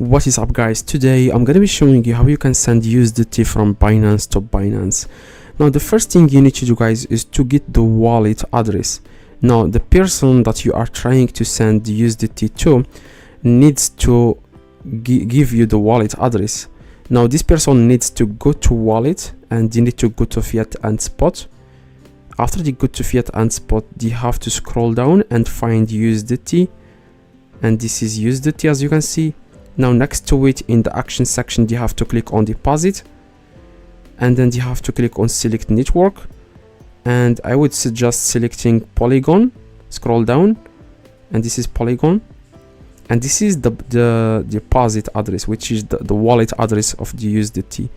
What is up, guys? Today I'm gonna be showing you how you can send USDT from Binance to Binance. Now the first thing you need to do, guys, is to get the wallet address. Now the person that you are trying to send the USDT to needs to give you the wallet address. Now this person needs to go to wallet and they need to go to fiat and spot. After they go to fiat and spot, they have to scroll down and find USDT, and this is USDT as you can see. Now next to it in the action section, you have to click on deposit, and then you have to click on select network, and I would suggest selecting Polygon. Scroll down, and this is Polygon, and this is the deposit address, which is the wallet address of the USDT.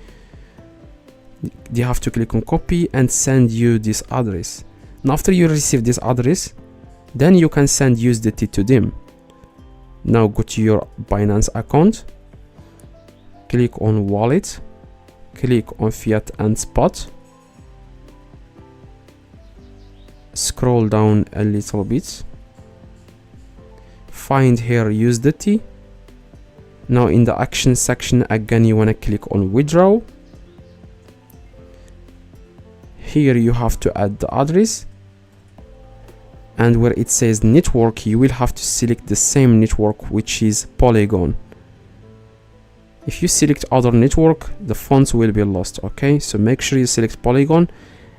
You have to click on copy and send you this address. Now after you receive this address, then you can send USDT to them. Now go to your Binance account, click on wallet, click on fiat and spot, scroll down a little bit, find here USDT. Now in the action section again, you want to click on withdraw. Here you have to add the address, and where it says network, you will have to select the same network, which is Polygon. If you select other network, the funds will be lost. Okay, so make sure you select Polygon,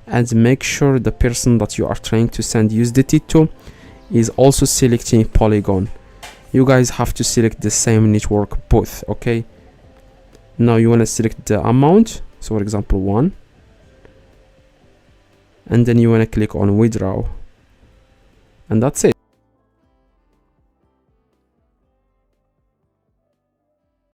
and make sure the person that you are trying to send USDT to is also selecting Polygon. You guys have to select the same network both. Okay, now you want to select the amount, so for example 1, and then you want to click on withdraw, and that's it.